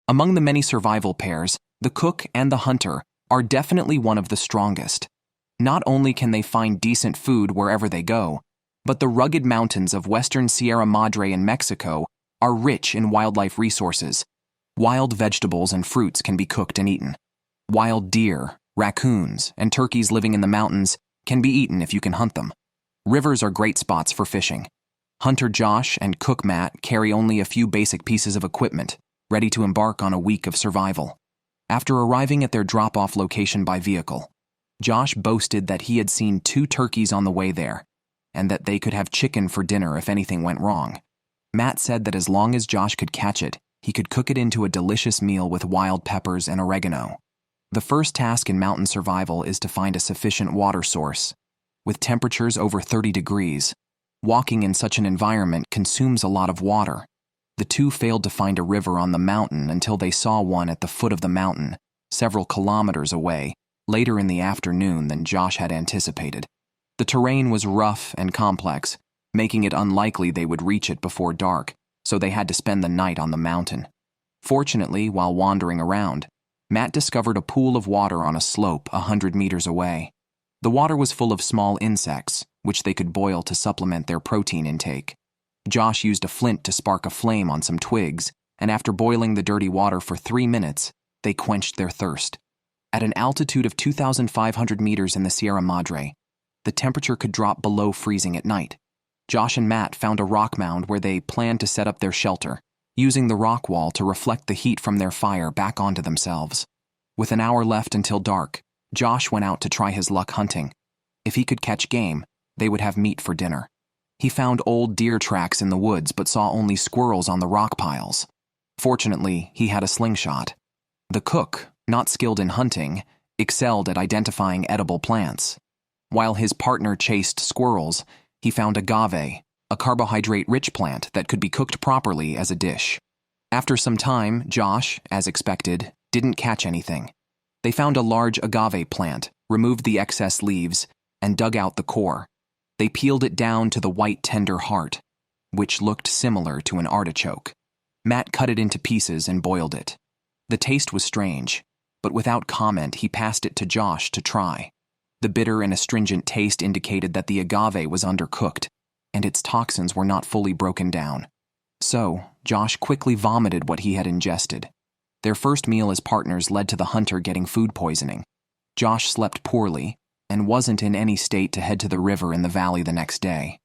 Among the many survival pairs, the cook and the hunter are definitely one of the strongest. Not only can they find decent food wherever they go, but the rugged mountains of western Sierra Madre in Mexico are rich in wildlife resources. Wild vegetables and fruits can be cooked and eaten. Wild deer, raccoons, and turkeys living in the mountains can be eaten if you can hunt them. Rivers are great spots for fishing. Hunter Josh and cook Matt carry only a few basic pieces of equipment, ready to embark on a week of survival. After arriving at their drop-off location by vehicle, Josh boasted that he had seen 2 turkeys on the way there, and that they could have chicken for dinner if anything went wrong. Matt said that as long as Josh could catch it, he could cook it into a delicious meal with wild peppers and oregano. The first task in mountain survival is to find a sufficient water source. With temperatures over 30 degrees, walking in such an environment consumes a lot of water. The two failed to find a river on the mountain until they saw one at the foot of the mountain, several kilometers away, later in the afternoon than Josh had anticipated. The terrain was rough and complex, making it unlikely they would reach it before dark, so they had to spend the night on the mountain. Fortunately, while wandering around, Matt discovered a pool of water on a slope 100 meters away. The water was full of small insects, which they could boil to supplement their protein intake. Josh used a flint to spark a flame on some twigs, and after boiling the dirty water for 3 minutes, they quenched their thirst. At an altitude of 2,500 meters in the Sierra Madre, the temperature could drop below freezing at night. Josh and Matt found a rock mound where they planned to set up their shelter, using the rock wall to reflect the heat from their fire back onto themselves. With an hour left until dark, Josh went out to try his luck hunting. If he could catch game, they would have meat for dinner. He found old deer tracks in the woods but saw only squirrels on the rock piles. Fortunately, he had a slingshot. The cook, not skilled in hunting, excelled at identifying edible plants. While his partner chased squirrels, he found agave, a carbohydrate-rich plant that could be cooked properly as a dish. After some time, Josh, as expected, didn't catch anything. They found a large agave plant, removed the excess leaves, and dug out the core. They peeled it down to the white tender heart, which looked similar to an artichoke. Matt cut it into pieces and boiled it. The taste was strange, but without comment he passed it to Josh to try. The bitter and astringent taste indicated that the agave was undercooked, and its toxins were not fully broken down. So, Josh quickly vomited what he had ingested. Their first meal as partners led to the hunter getting food poisoning. Josh slept poorly and wasn't in any state to head to the river in the valley the next day.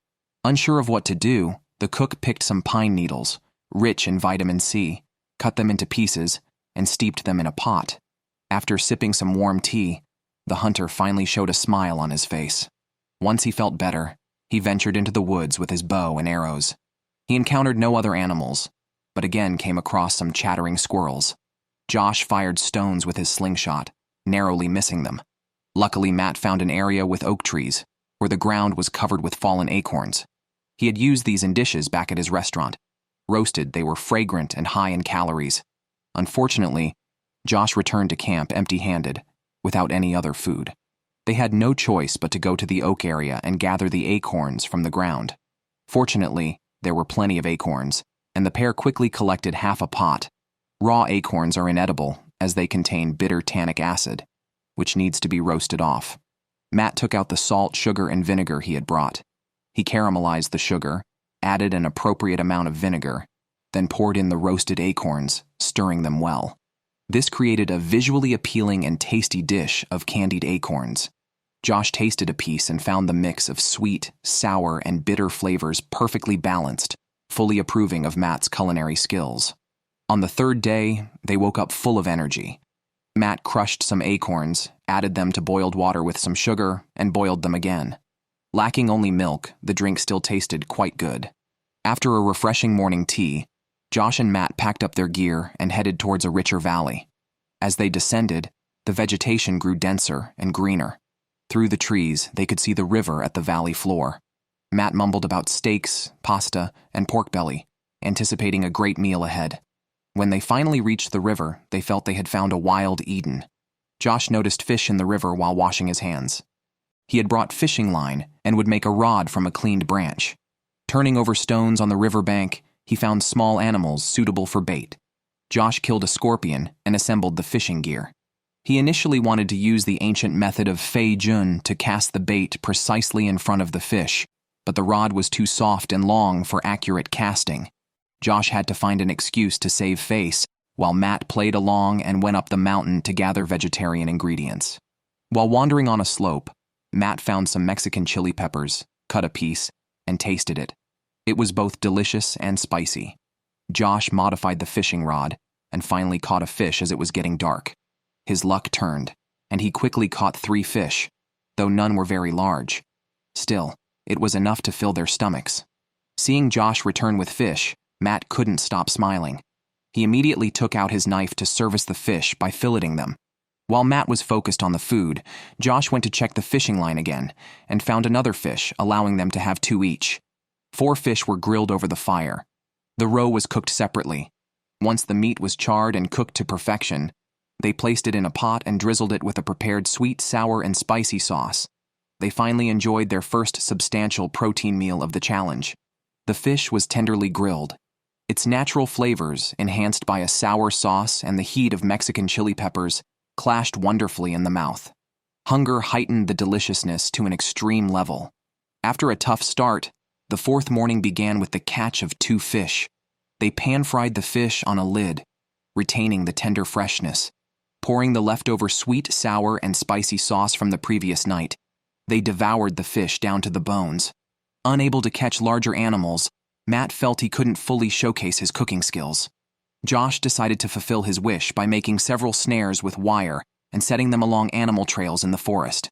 Unsure of what to do, the cook picked some pine needles, rich in vitamin C, cut them into pieces, and steeped them in a pot. After sipping some warm tea, the hunter finally showed a smile on his face. Once he felt better, he ventured into the woods with his bow and arrows. He encountered no other animals, but again came across some chattering squirrels. Josh fired stones with his slingshot, narrowly missing them. Luckily, Matt found an area with oak trees, where the ground was covered with fallen acorns. He had used these in dishes back at his restaurant. Roasted, they were fragrant and high in calories. Unfortunately, Josh returned to camp empty-handed, without any other food. They had no choice but to go to the oak area and gather the acorns from the ground. Fortunately, there were plenty of acorns, and the pair quickly collected half a pot. Raw acorns are inedible, as they contain bitter tannic acid, which needs to be roasted off. Matt took out the salt, sugar, and vinegar he had brought. He caramelized the sugar, added an appropriate amount of vinegar, then poured in the roasted acorns, stirring them well. This created a visually appealing and tasty dish of candied acorns. Josh tasted a piece and found the mix of sweet, sour, and bitter flavors perfectly balanced, fully approving of Matt's culinary skills. On the third day, they woke up full of energy. Matt crushed some acorns, added them to boiled water with some sugar, and boiled them again. Lacking only milk, the drink still tasted quite good. After a refreshing morning tea, Josh and Matt packed up their gear and headed towards a richer valley. As they descended, the vegetation grew denser and greener. Through the trees, they could see the river at the valley floor. Matt mumbled about steaks, pasta, and pork belly, anticipating a great meal ahead. When they finally reached the river, they felt they had found a wild Eden. Josh noticed fish in the river while washing his hands. He had brought fishing line and would make a rod from a cleaned branch. Turning over stones on the riverbank, he found small animals suitable for bait. Josh killed a scorpion and assembled the fishing gear. He initially wanted to use the ancient method of fei jun to cast the bait precisely in front of the fish, but the rod was too soft and long for accurate casting. Josh had to find an excuse to save face, while Matt played along and went up the mountain to gather vegetarian ingredients. While wandering on a slope, Matt found some Mexican chili peppers, cut a piece, and tasted it. It was both delicious and spicy. Josh modified the fishing rod and finally caught a fish as it was getting dark. His luck turned, and he quickly caught 3 fish, though none were very large. Still, it was enough to fill their stomachs. Seeing Josh return with fish, Matt couldn't stop smiling. He immediately took out his knife to service the fish by filleting them. While Matt was focused on the food, Josh went to check the fishing line again and found another fish, allowing them to have 2 each. 4 fish were grilled over the fire. The roe was cooked separately. Once the meat was charred and cooked to perfection, they placed it in a pot and drizzled it with a prepared sweet, sour, and spicy sauce. They finally enjoyed their first substantial protein meal of the challenge. The fish was tenderly grilled. Its natural flavors, enhanced by a sour sauce and the heat of Mexican chili peppers, clashed wonderfully in the mouth. Hunger heightened the deliciousness to an extreme level. After a tough start, the 4th morning began with the catch of 2 fish. They pan-fried the fish on a lid, retaining the tender freshness. Pouring the leftover sweet, sour, and spicy sauce from the previous night, they devoured the fish down to the bones. Unable to catch larger animals, Matt felt he couldn't fully showcase his cooking skills. Josh decided to fulfill his wish by making several snares with wire and setting them along animal trails in the forest.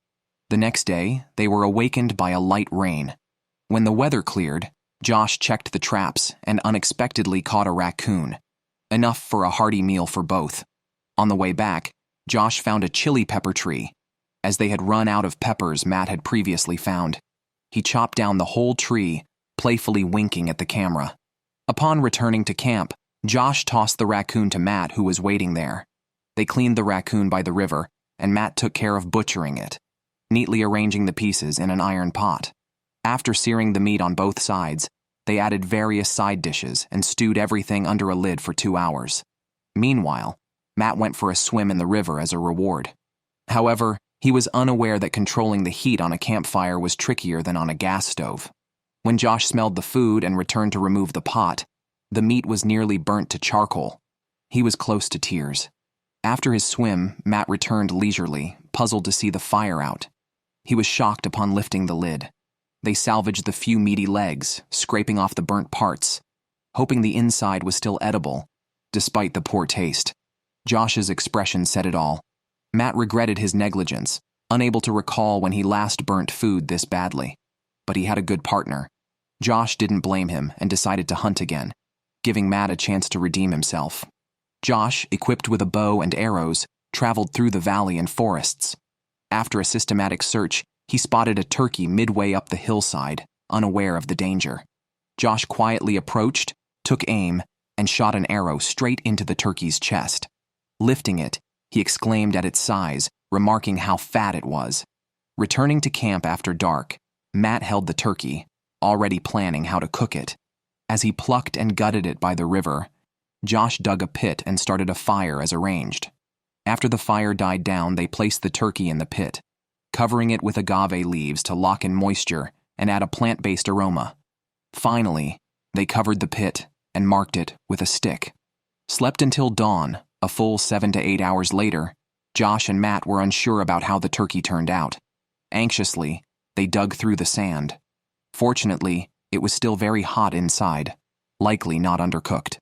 The next day, they were awakened by a light rain. When the weather cleared, Josh checked the traps and unexpectedly caught a raccoon, enough for a hearty meal for both. On the way back, Josh found a chili pepper tree, as they had run out of peppers Matt had previously found. He chopped down the whole tree, playfully winking at the camera. Upon returning to camp, Josh tossed the raccoon to Matt, who was waiting there. They cleaned the raccoon by the river, and Matt took care of butchering it, neatly arranging the pieces in an iron pot. After searing the meat on both sides, they added various side dishes and stewed everything under a lid for 2 hours. Meanwhile, Matt went for a swim in the river as a reward. However, he was unaware that controlling the heat on a campfire was trickier than on a gas stove. When Josh smelled the food and returned to remove the pot, the meat was nearly burnt to charcoal. He was close to tears. After his swim, Matt returned leisurely, puzzled to see the fire out. He was shocked upon lifting the lid. They salvaged the few meaty legs, scraping off the burnt parts, hoping the inside was still edible, despite the poor taste. Josh's expression said it all. Matt regretted his negligence, unable to recall when he last burnt food this badly. But he had a good partner. Josh didn't blame him and decided to hunt again, giving Matt a chance to redeem himself. Josh, equipped with a bow and arrows, traveled through the valley and forests. After a systematic search, he spotted a turkey midway up the hillside, unaware of the danger. Josh quietly approached, took aim, and shot an arrow straight into the turkey's chest. Lifting it, he exclaimed at its size, remarking how fat it was. Returning to camp after dark, Matt held the turkey, already planning how to cook it. As he plucked and gutted it by the river, Josh dug a pit and started a fire as arranged. After the fire died down, they placed the turkey in the pit, covering it with agave leaves to lock in moisture and add a plant-based aroma. Finally, they covered the pit and marked it with a stick. Slept until dawn. A full 7 to 8 hours later, Josh and Matt were unsure about how the turkey turned out. Anxiously, they dug through the sand. Fortunately, it was still very hot inside, likely not undercooked.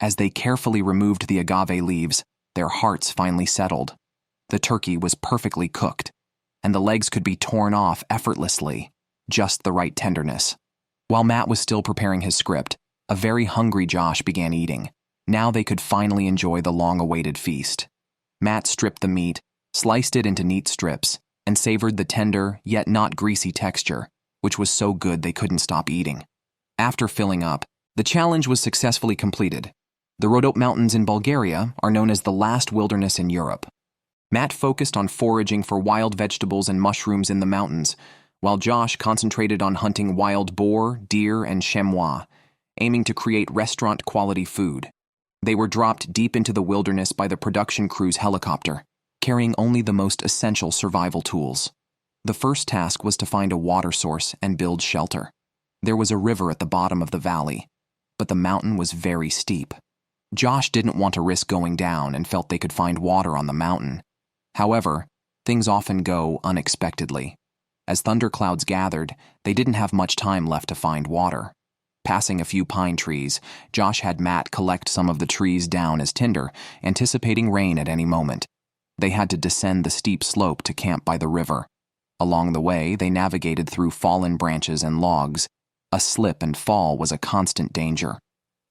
As they carefully removed the agave leaves, their hearts finally settled. The turkey was perfectly cooked, and the legs could be torn off effortlessly, just the right tenderness. While Matt was still preparing his script, a very hungry Josh began eating. Now they could finally enjoy the long-awaited feast. Matt stripped the meat, sliced it into neat strips, and savored the tender, yet not greasy texture, which was so good they couldn't stop eating. After filling up, the challenge was successfully completed. The Rhodope Mountains in Bulgaria are known as the last wilderness in Europe. Matt focused on foraging for wild vegetables and mushrooms in the mountains, while Josh concentrated on hunting wild boar, deer, and chamois, aiming to create restaurant-quality food. They were dropped deep into the wilderness by the production crew's helicopter, carrying only the most essential survival tools. The first task was to find a water source and build shelter. There was a river at the bottom of the valley, but the mountain was very steep. Josh didn't want to risk going down and felt they could find water on the mountain. However, things often go unexpectedly. As thunderclouds gathered, they didn't have much time left to find water. Passing a few pine trees, Josh had Matt collect some of the trees down as tinder, anticipating rain at any moment. They had to descend the steep slope to camp by the river. Along the way, they navigated through fallen branches and logs. A slip and fall was a constant danger.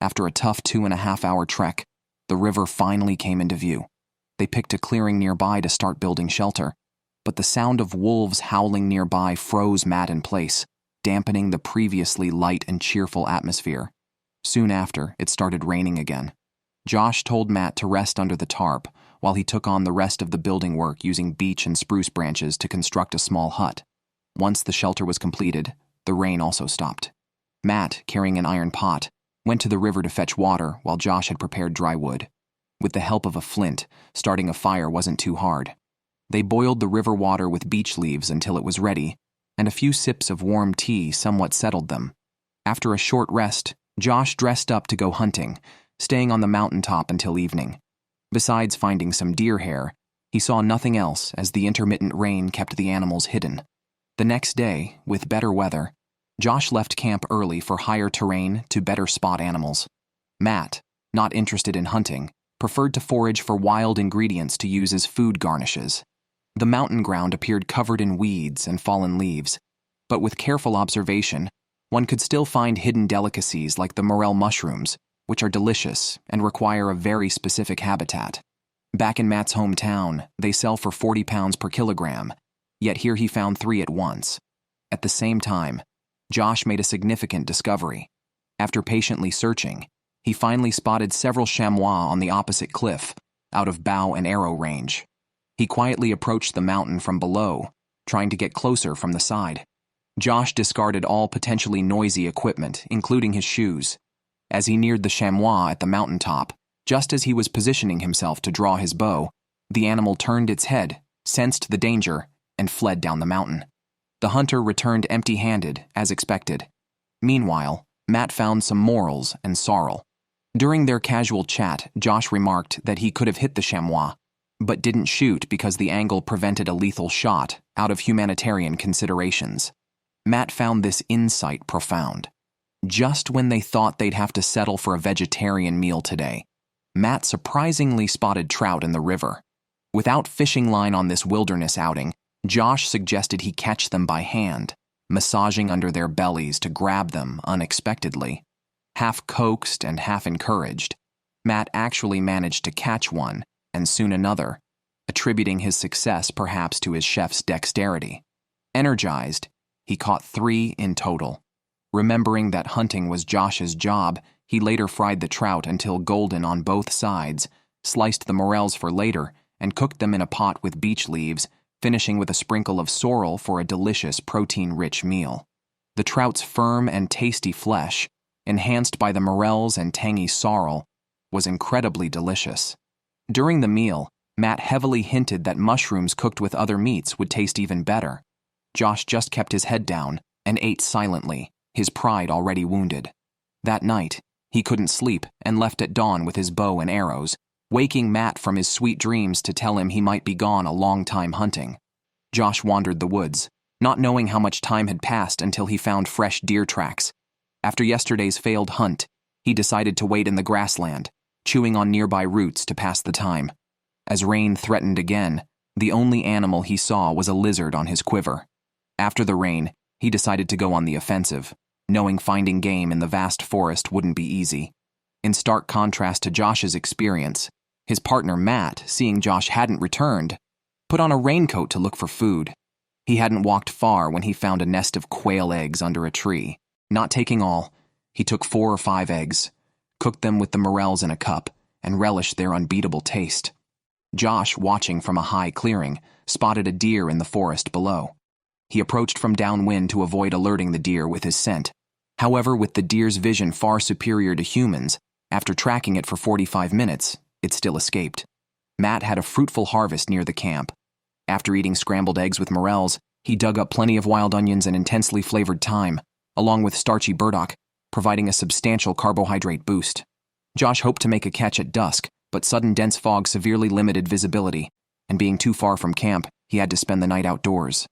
After a tough 2.5-hour trek, the river finally came into view. They picked a clearing nearby to start building shelter, but the sound of wolves howling nearby froze Matt in place, dampening the previously light and cheerful atmosphere. Soon after, it started raining again. Josh told Matt to rest under the tarp while he took on the rest of the building work using beech and spruce branches to construct a small hut. Once the shelter was completed, the rain also stopped. Matt, carrying an iron pot, went to the river to fetch water while Josh had prepared dry wood. With the help of a flint, starting a fire wasn't too hard. They boiled the river water with beech leaves until it was ready, and a few sips of warm tea somewhat settled them. After a short rest, Josh dressed up to go hunting, staying on the mountaintop until evening. Besides finding some deer hair, he saw nothing else as the intermittent rain kept the animals hidden. The next day, with better weather, Josh left camp early for higher terrain to better spot animals. Matt, not interested in hunting, preferred to forage for wild ingredients to use as food garnishes. The mountain ground appeared covered in weeds and fallen leaves, but with careful observation, one could still find hidden delicacies like the morel mushrooms, which are delicious and require a very specific habitat. Back in Matt's hometown, they sell for 40 pounds per kilogram, yet here he found 3 at once. At the same time, Josh made a significant discovery. After patiently searching, he finally spotted several chamois on the opposite cliff, out of bow and arrow range. He quietly approached the mountain from below, trying to get closer from the side. Josh discarded all potentially noisy equipment, including his shoes. As he neared the chamois at the mountaintop, just as he was positioning himself to draw his bow, the animal turned its head, sensed the danger, and fled down the mountain. The hunter returned empty-handed, as expected. Meanwhile, Matt found some morels and sorrel. During their casual chat, Josh remarked that he could have hit the chamois, but didn't shoot because the angle prevented a lethal shot out of humanitarian considerations. Matt found this insight profound. Just when they thought they'd have to settle for a vegetarian meal today, Matt surprisingly spotted trout in the river. Without fishing line on this wilderness outing, Josh suggested he catch them by hand, massaging under their bellies to grab them unexpectedly. Half coaxed and half encouraged, Matt actually managed to catch one, and soon another, attributing his success perhaps to his chef's dexterity. Energized, he caught 3 in total. Remembering that hunting was Josh's job, he later fried the trout until golden on both sides, sliced the morels for later, and cooked them in a pot with beech leaves, finishing with a sprinkle of sorrel for a delicious protein-rich meal. The trout's firm and tasty flesh, enhanced by the morels and tangy sorrel, was incredibly delicious. During the meal, Matt heavily hinted that mushrooms cooked with other meats would taste even better. Josh just kept his head down and ate silently, his pride already wounded. That night, he couldn't sleep and left at dawn with his bow and arrows, waking Matt from his sweet dreams to tell him he might be gone a long time hunting. Josh wandered the woods, not knowing how much time had passed until he found fresh deer tracks. After yesterday's failed hunt, he decided to wait in the grassland, chewing on nearby roots to pass the time. As rain threatened again, the only animal he saw was a lizard on his quiver. After the rain, he decided to go on the offensive, knowing finding game in the vast forest wouldn't be easy. In stark contrast to Josh's experience, his partner Matt, seeing Josh hadn't returned, put on a raincoat to look for food. He hadn't walked far when he found a nest of quail eggs under a tree. Not taking all, he took 4 or 5 eggs, cooked them with the morels in a cup, and relished their unbeatable taste. Josh, watching from a high clearing, spotted a deer in the forest below. He approached from downwind to avoid alerting the deer with his scent. However, with the deer's vision far superior to humans, After tracking it for 45 minutes, it still escaped. Matt had a fruitful harvest near the camp. After eating scrambled eggs with morels, he dug up plenty of wild onions and intensely flavored thyme, along with starchy burdock, providing a substantial carbohydrate boost. Josh hoped to make a catch at dusk, but sudden dense fog severely limited visibility, and being too far from camp, he had to spend the night outdoors.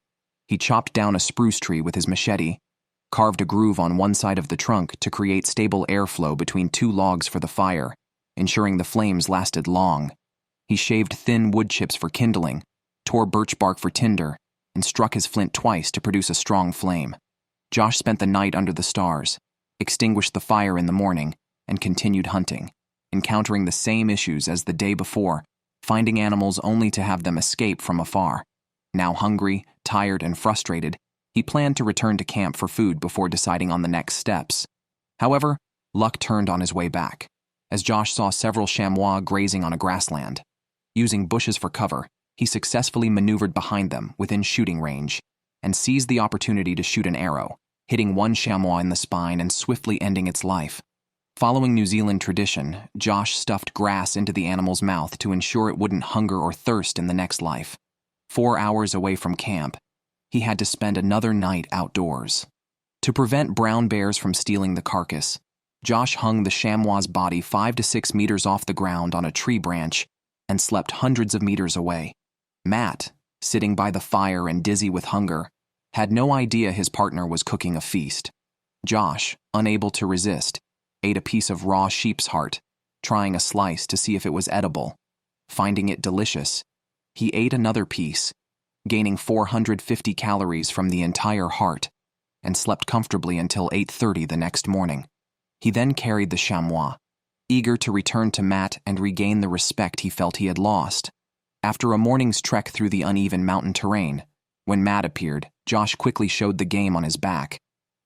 He chopped down a spruce tree with his machete, carved a groove on one side of the trunk to create stable airflow between two logs for the fire, ensuring the flames lasted long. He shaved thin wood chips for kindling, tore birch bark for tinder, and struck his flint twice to produce a strong flame. Josh spent the night under the stars, extinguished the fire in the morning, and continued hunting, encountering the same issues as the day before, finding animals only to have them escape from afar. Now hungry, tired, and frustrated, he planned to return to camp for food before deciding on the next steps. However, luck turned on his way back, as Josh saw several chamois grazing on a grassland. Using bushes for cover, he successfully maneuvered behind them within shooting range and seized the opportunity to shoot an arrow, hitting one chamois in the spine and swiftly ending its life. Following New Zealand tradition, Josh stuffed grass into the animal's mouth to ensure it wouldn't hunger or thirst in the next life. 4 hours away from camp, he had to spend another night outdoors. To prevent brown bears from stealing the carcass, Josh hung the chamois's body 5 to 6 meters off the ground on a tree branch and slept hundreds of meters away. Matt, sitting by the fire and dizzy with hunger, had no idea his partner was cooking a feast. Josh, unable to resist, ate a piece of raw sheep's heart, trying a slice to see if it was edible. Finding it delicious, he ate another piece, gaining 450 calories from the entire heart, and slept comfortably until 8:30 the next morning. He then carried the chamois, eager to return to Matt and regain the respect he felt he had lost. After a morning's trek through the uneven mountain terrain, when Matt appeared, Josh quickly showed the game on his back,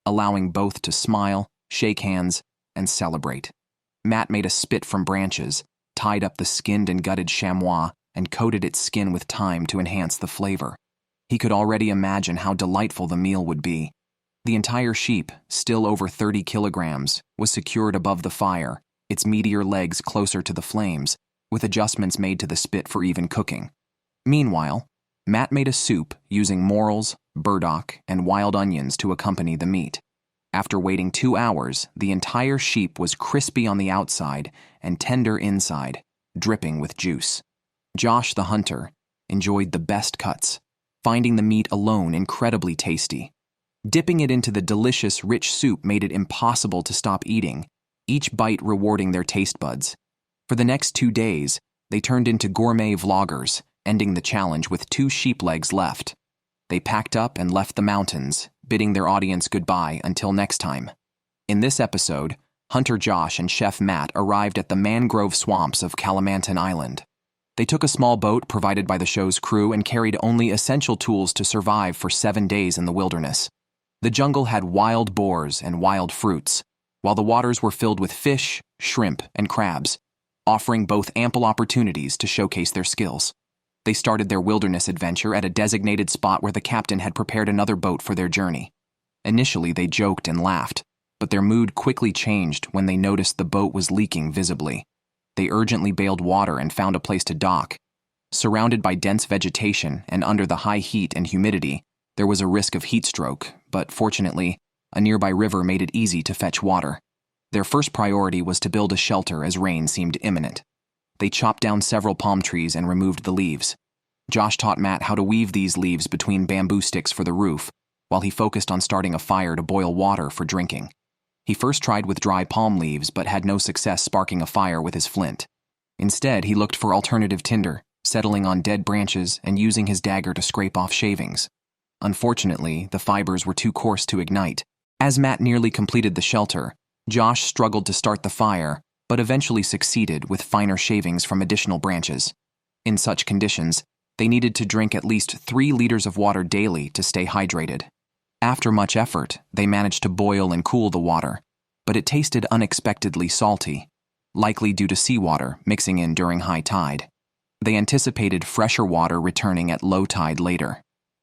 allowing both to smile, shake hands, and celebrate. Matt made a spit from branches, tied up the skinned and gutted chamois, and coated its skin with thyme to enhance the flavor. He could already imagine how delightful the meal would be. The entire sheep, still over 30 kilograms, was secured above the fire, its meatier legs closer to the flames, with adjustments made to the spit for even cooking. Meanwhile, Matt made a soup using morels, burdock, and wild onions to accompany the meat. After waiting 2 hours, the entire sheep was crispy on the outside and tender inside, dripping with juice. Josh the hunter enjoyed the best cuts, finding the meat alone incredibly tasty. Dipping it into the delicious, rich soup made it impossible to stop eating, each bite rewarding their taste buds. For the next 2 days, they turned into gourmet vloggers, ending the challenge with 2 sheep legs left. They packed up and left the mountains, bidding their audience goodbye until next time. In this episode, Hunter Josh and Chef Matt arrived at the mangrove swamps of Kalimantan Island. They took a small boat provided by the show's crew and carried only essential tools to survive for 7 days in the wilderness. The jungle had wild boars and wild fruits, while the waters were filled with fish, shrimp, and crabs, offering both ample opportunities to showcase their skills. They started their wilderness adventure at a designated spot where the captain had prepared another boat for their journey. Initially, they joked and laughed, but their mood quickly changed when they noticed the boat was leaking visibly. They urgently bailed water and found a place to dock. Surrounded by dense vegetation and under the high heat and humidity, there was a risk of heat stroke, but fortunately, a nearby river made it easy to fetch water. Their first priority was to build a shelter as rain seemed imminent. They chopped down several palm trees and removed the leaves. Josh taught Matt how to weave these leaves between bamboo sticks for the roof, while he focused on starting a fire to boil water for drinking. He first tried with dry palm leaves but had no success sparking a fire with his flint. Instead, he looked for alternative tinder, settling on dead branches and using his dagger to scrape off shavings. Unfortunately, the fibers were too coarse to ignite. As Matt nearly completed the shelter, Josh struggled to start the fire, but eventually succeeded with finer shavings from additional branches. In such conditions, they needed to drink at least 3 liters of water daily to stay hydrated. After much effort, they managed to boil and cool the water, but it tasted unexpectedly salty, likely due to seawater mixing in during high tide. They anticipated fresher water returning at low tide later.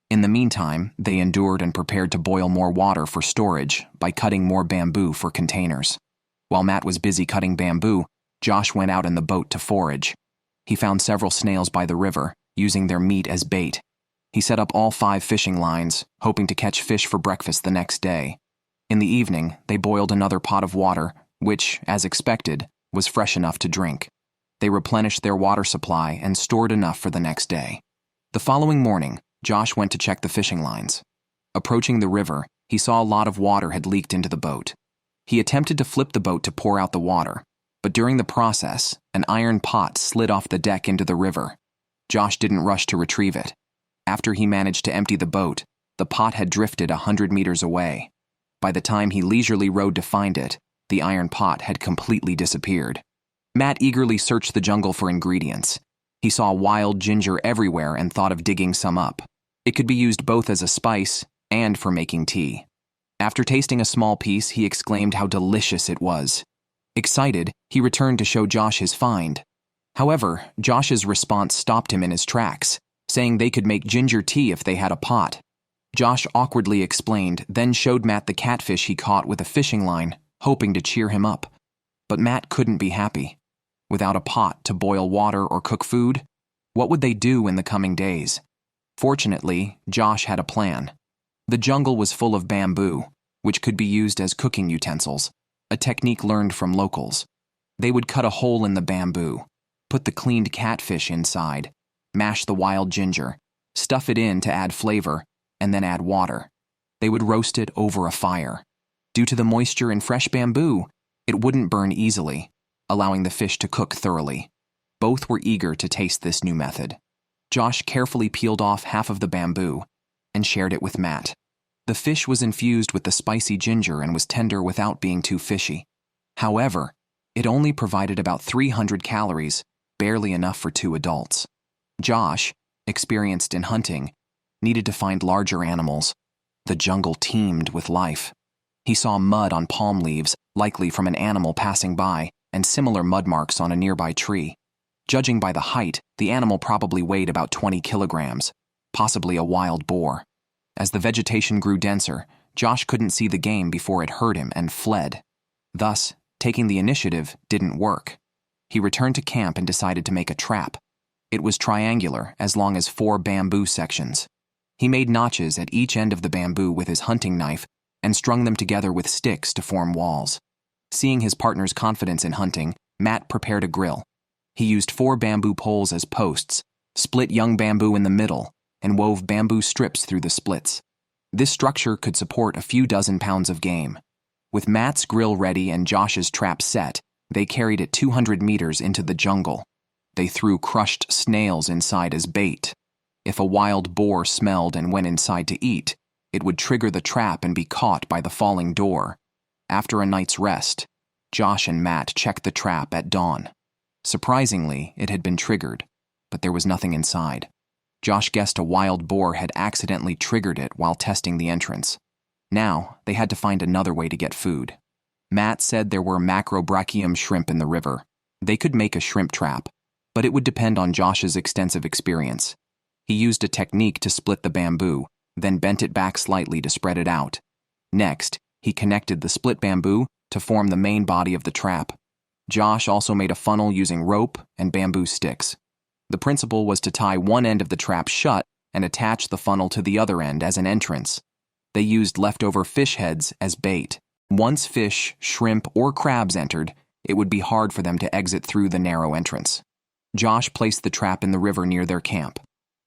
In the meantime, they endured and prepared to boil more water for storage by cutting more bamboo for containers. While Matt was busy cutting bamboo, Josh went out in the boat to forage. He found several snails by the river, using their meat as bait. He set up all 5 fishing lines, hoping to catch fish for breakfast the next day. In the evening, they boiled another pot of water, which, as expected, was fresh enough to drink. They replenished their water supply and stored enough for the next day. The following morning, Josh went to check the fishing lines. Approaching the river, he saw a lot of water had leaked into the boat. He attempted to flip the boat to pour out the water, but during the process, an iron pot slid off the deck into the river. Josh didn't rush to retrieve it. After he managed to empty the boat, the pot had drifted 100 meters away. By the time he leisurely rowed to find it, the iron pot had completely disappeared. Matt eagerly searched the jungle for ingredients. He saw wild ginger everywhere and thought of digging some up. It could be used both as a spice and for making tea. After tasting a small piece, he exclaimed how delicious it was. Excited, he returned to show Josh his find. However, Josh's response stopped him in his tracks, saying they could make ginger tea if they had a pot. Josh awkwardly explained, then showed Matt the catfish he caught with a fishing line, hoping to cheer him up. But Matt couldn't be happy. Without a pot to boil water or cook food, what would they do in the coming days? Fortunately, Josh had a plan. The jungle was full of bamboo, which could be used as cooking utensils, a technique learned from locals. They would cut a hole in the bamboo, put the cleaned catfish inside, mash the wild ginger, stuff it in to add flavor, and then add water. They would roast it over a fire. Due to the moisture in fresh bamboo, it wouldn't burn easily, allowing the fish to cook thoroughly. Both were eager to taste this new method. Josh carefully peeled off half of the bamboo and shared it with Matt. The fish was infused with the spicy ginger and was tender without being too fishy. However, it only provided about 300 calories, barely enough for 2 adults. Josh, experienced in hunting, needed to find larger animals. The jungle teemed with life. He saw mud on palm leaves, likely from an animal passing by, and similar mud marks on a nearby tree. Judging by the height, the animal probably weighed about 20 kilograms, possibly a wild boar. As the vegetation grew denser, Josh couldn't see the game before it heard him and fled. Thus, taking the initiative didn't work. He returned to camp and decided to make a trap. It was triangular, as long as 4 bamboo sections. He made notches at each end of the bamboo with his hunting knife and strung them together with sticks to form walls. Seeing his partner's confidence in hunting, Matt prepared a grill. He used 4 bamboo poles as posts, split young bamboo in the middle, and wove bamboo strips through the splits. This structure could support a few dozen pounds of game. With Matt's grill ready and Josh's trap set, they carried it 200 meters into the jungle. They threw crushed snails inside as bait. If a wild boar smelled and went inside to eat, it would trigger the trap and be caught by the falling door. After a night's rest, Josh and Matt checked the trap at dawn. Surprisingly, it had been triggered, but there was nothing inside. Josh guessed a wild boar had accidentally triggered it while testing the entrance. Now, they had to find another way to get food. Matt said there were macrobrachium shrimp in the river. They could make a shrimp trap, but it would depend on Josh's extensive experience. He used a technique to split the bamboo, then bent it back slightly to spread it out. Next, he connected the split bamboo to form the main body of the trap. Josh also made a funnel using rope and bamboo sticks. The principle was to tie one end of the trap shut and attach the funnel to the other end as an entrance. They used leftover fish heads as bait. Once fish, shrimp, or crabs entered, it would be hard for them to exit through the narrow entrance. Josh placed the trap in the river near their camp.